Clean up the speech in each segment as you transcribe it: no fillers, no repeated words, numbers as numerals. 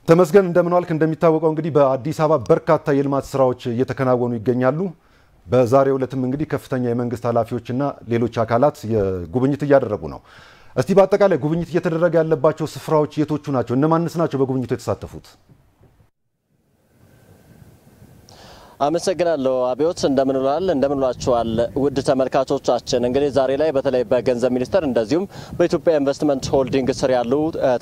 ተመስገን እንደምን ዋልክ እንደሚታወቀው እንግዲህ በአዲስ አበባ በርካታ የልማት ስራዎች እየተከናወኑ ይገኛሉ በዛሬው ዕለትም እንግዲህ ከፍተኛ የመንግስት ኃላፊዎችና ሌሎች አካላት ጉብኝት እያደረጉ ነው እስቲ በአጠቃላይ ጉብኝት እየተደረገ ያለባቸው ስፍራዎች የቶቹ ናቸው እነማንስ ናቸው በጉብኝቱ የተሳተፉት አመሰግናለሁ አብዮት እንደምንላችኋል ውድ ተመልካቾቻችን እንግዲህ ዛሬ ላይ በተለይ በገንዘብ ሚኒስቴር እንደዚሁም በኢትዮጵያ ኢንቨስትመንት ሆልዲንግ ስር ያሉ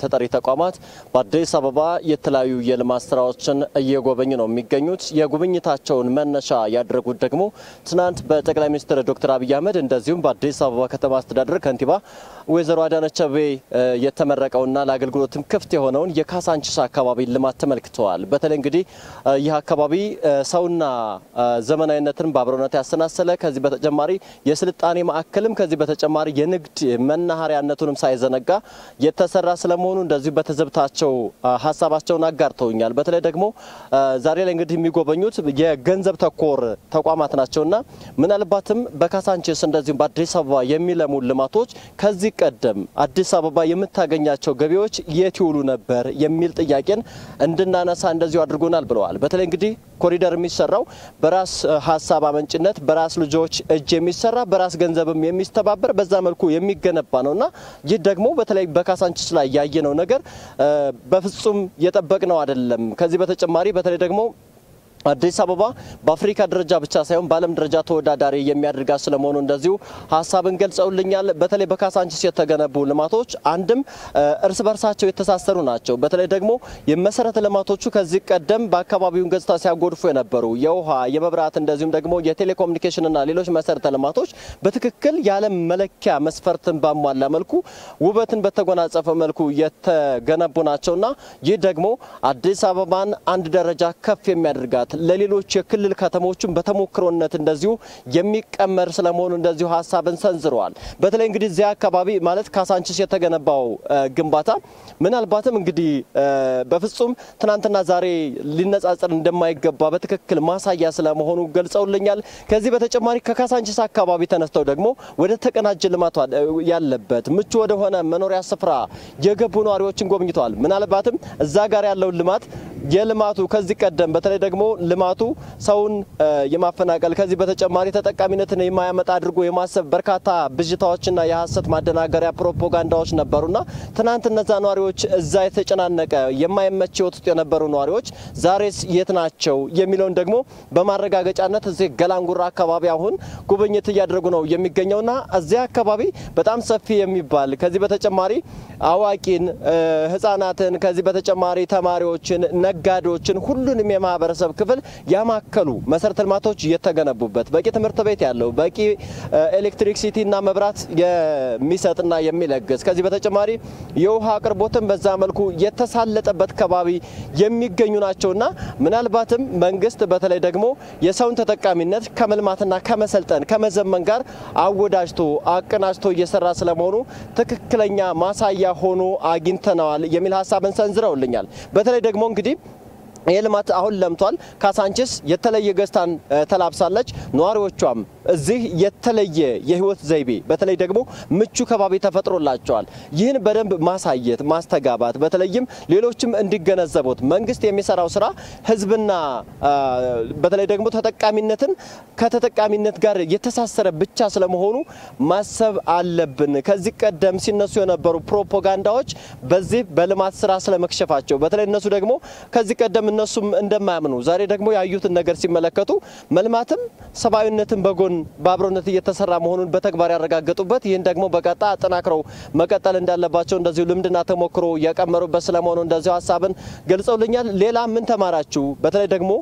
ተጠሪ ተቋማት በአዲስ አበባ የተለያዩ የልማት ስራዎችን እየጎበኙ ነው የሚገኙት የጉብኝታቸውን መነሻ ያደረጉት ደግሞ ትናንት በጠቅላይ ሚኒስትር ዶክተር አብይ አህመድ እንደዚሁም በአዲስ አበባ ከተማ አስተዳደር ከንቲባ ወይዘሮ አዳነች አቤቤ የተመረቀውና ለአገልግሎትም ክፍት የሆነውን የካሳንቺስ አካባቢ ልማት ተመልክተዋል በተለይ እንግዲህ ይህ አካባቢ ሰውና ዘመናዊነትን ባብሮነት ያሰናሰለ ከዚህ በተጨማሪ የስልጣኔ ማዕከልም ከዚህ በተጨማሪ የንግድ መናኸሪያነቱንም ሳይዘነጋ የተሰራ ስለመሆኑ እንደዚሁ በተዘብታቸው ሐሳባቸውን አጋርተውኛል በተለይ ደግሞ ዛሬ ላይ እንግዲህ የሚጎበኙት የገንዘብ ተኮር ተቋማት ናቸውና ምናልባትም በካሳንቺስ እንደዚሁ በአዲስ አበባ የሚለሙ ልማቶች ከዚህ ቀደም አዲስ አበባ የምታገኛቸው ገቢዎች የት ይውሉ ነበር የሚል ጥያቄን እንድናነሳ እንደዚሁ አድርጎናል ብለዋል በተለይ እንግዲህ ኮሪደር የሚሰራው በራስ ሐሳብ አመንጭነት በራስ ልጆች እጅ የሚሰራ በራስ ገንዘብም የሚስተባበር በዛ መልኩ የሚገነባ ነውና ይህ ደግሞ በተለይ በካሳንቺስ ላይ ያየነው ነገር በፍጹም የጠበቅነው አይደለም ከዚህ በተጨማሪ በተለይ ደግሞ አዲስ አበባ በአፍሪካ ደረጃ ብቻ ሳይሆን በዓለም ደረጃ ተወዳዳሪ የሚያደርጋ ስለመሆኑ እንደዚሁ ሐሳብን ገልጸውልኛል በተለይ በካሳንቺስ የተገነቡ ልማቶች አንድም እርስ በርሳቸው የተሳሰሩ ናቸው በተለይ ደግሞ የመሰረተ ልማቶቹ ከዚህ ቀደም በአካባቢው ገጽታ ሲያጎድፉ የነበሩ የውሃ የመብራት እንደዚሁም ደግሞ የቴሌኮሙኒኬሽን እና ሌሎች መሰረተ ልማቶች በትክክል ያለ መለኪያ መስፈርትን ባሟላ መልኩ ውበትን በተጎናጸፈ መልኩ የተገነቡ ናቸውና ይህ ደግሞ አዲስ አበባን አንድ ደረጃ ከፍ የሚያደርጋት ለሌሎች የክልል ከተሞችን በተሞክሮነት እንደዚሁ የሚቀመር ስለመሆኑ እንደዚሁ ሐሳብን ሰንዝረዋል በተለይ እንግዲህ እዚያ አካባቢ ማለት ካሳንቺስ የተገነባው ግንባታ ምናልባትም እንግዲህ በፍጹም ትናንትና ዛሬ ሊነጻጸር እንደማይገባ በትክክል ማሳያ ስለመሆኑ ገልጸውልኛል ከዚህ በተጨማሪ ከካሳንቺስ አካባቢ ተነስተው ደግሞ ወደ ተቀናጀ ልማት ያለበት ምቹ ወደ ሆነ መኖሪያ ስፍራ የገቡ ነዋሪዎችን ጎብኝተዋል ምናልባትም እዛ ጋር ያለው ልማት የልማቱ ከዚህ ቀደም በተለይ ደግሞ ልማቱ ሰውን የማፈናቀል ከዚህ በተጨማሪ ተጠቃሚነትን የማያመጣ አድርጎ የማሰብ በርካታ ብጅታዎችና የሐሰት ማደናገሪያ ፕሮፖጋንዳዎች ነበሩና ትናንት እነዛ ነዋሪዎች እዛ የተጨናነቀ የማይመች ወጥቶ የነበሩ ነዋሪዎች ዛሬስ የት ናቸው የሚለውን ደግሞ በማረጋገጫነት እዚህ ገላንጉራ አካባቢ አሁን ጉብኝት እያደረጉ ነው የሚገኘውና እዚያ አካባቢ በጣም ሰፊ የሚባል ከዚህ በተጨማሪ አዋቂን ህፃናትን ከዚህ በተጨማሪ ተማሪዎችን ነጋዴዎችን ሁሉንም የማህበረሰብ ክፍል ያማከሉ መሰረተ ልማቶች የተገነቡበት በቂ ትምህርት ቤት ያለው በቂ ኤሌክትሪክሲቲ እና መብራት የሚሰጥና የሚለግስ ከዚህ በተጨማሪ የውሃ አቅርቦትን በዛ መልኩ የተሳለጠበት ከባቢ የሚገኙ ናቸውና ምናልባትም መንግስት በተለይ ደግሞ የሰውን ተጠቃሚነት ከመልማትና ከመሰልጠን ከመዘመን ጋር አወዳጅቶ አቀናጅቶ እየሰራ ስለመሆኑ ትክክለኛ ማሳያ ሆኖ አግኝተናል የሚል ሐሳብን ሰንዝረውልኛል በተለይ ደግሞ እንግዲህ የልማት አሁን ለምቷል ካሳንቺስ የተለየ ገጽታን ተላብሳለች ነዋሪዎቿም እዚህ የተለየ የህይወት ዘይቤ በተለይ ደግሞ ምቹ ከባቢ ተፈጥሮላቸዋል ይህን በደንብ ማሳየት ማስተጋባት በተለይም ሌሎችም እንዲገነዘቡት መንግስት የሚሰራው ስራ ህዝብና በተለይ ደግሞ ተጠቃሚነትን ከተጠቃሚነት ጋር የተሳሰረ ብቻ ስለመሆኑ ማሰብ አለብን ከዚህ ቀደም ሲነሱ የነበሩ ፕሮፖጋንዳዎች በዚህ በልማት ስራ ስለመክሸፋቸው በተለይ እነሱ ደግሞ ከዚህ ቀደም እነሱም እንደማያምኑ ዛሬ ደግሞ ያዩትን ነገር ሲመለከቱ መልማትም ሰባዊነትን በጎን ባብሮነት እየተሰራ መሆኑን በተግባር ያረጋግጡበት ይህን ደግሞ በቀጣይ አጠናክረው መቀጠል እንዳለባቸው እንደዚሁ ልምድና ተሞክሮ ያቀመሩበት ስለመሆኑ እንደዚሁ ሐሳብን ገልጸውልኛል ሌላ ምን ተማራችሁ በተለይ ደግሞ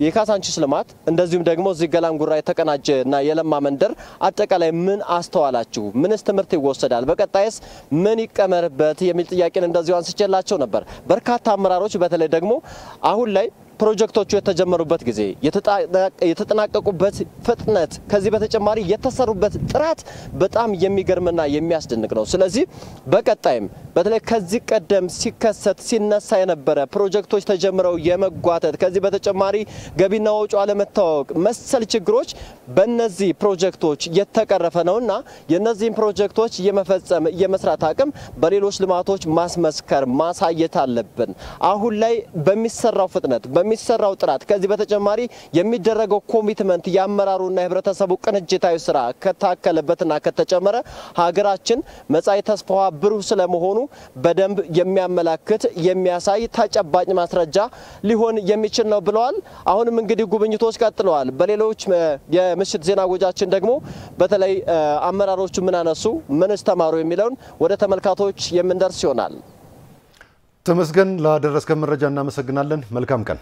የካሳንቺስ ልማት እንደዚሁም ደግሞ እዚህ ገላንጉራ የተቀናጀና የለማ መንደር አጠቃላይ ምን አስተዋላችሁ ምንስ ትምህርት ይወሰዳል በቀጣይስ ምን ይቀመርበት የሚል ጥያቄን እንደዚሁ አንስቼላቸው ነበር በርካታ አመራሮች በተለይ ደግሞ አሁን ላይ ፕሮጀክቶቹ የተጀመሩበት ጊዜ የተጠናቀቁበት ፍጥነት ከዚህ በተጨማሪ የተሰሩበት ጥራት በጣም የሚገርምና የሚያስደንቅ ነው ስለዚህ በቀጣይም በተለይ ከዚህ ቀደም ሲከሰት ሲነሳ የነበረ ፕሮጀክቶች ተጀምረው የመጓተት ከዚህ በተጨማሪ ገቢና ወጪ አለመታወቅ መሰል ችግሮች በእነዚህ ፕሮጀክቶች የተቀረፈ ነውና የነዚህን ፕሮጀክቶች የመፈጸም የመስራት አቅም በሌሎች ልማቶች ማስመስከር ማሳየት አለብን። አሁን ላይ በሚሰራው ፍጥነት በሚሰራው ጥራት ከዚህ በተጨማሪ የሚደረገው ኮሚትመንት ያመራሩና የህብረተሰቡ ቅንጅታዊ ስራ ከታከለበትና ከተጨመረ ሀገራችን መጻኢ ተስፋዋ ብሩህ ስለመሆኑ በደንብ የሚያመላክት የሚያሳይ ተጨባጭ ማስረጃ ሊሆን የሚችል ነው ብለዋል። አሁንም እንግዲህ ጉብኝቶች ቀጥለዋል። በሌሎች የምሽት ዜና ወጃችን ደግሞ በተለይ አመራሮቹ ምን አነሱ ምንስ ተማሩ የሚለውን ወደ ተመልካቾች የምንደርስ ይሆናል። ተመስገን ላደረስከን መረጃ እናመሰግናለን። መልካም ቀን።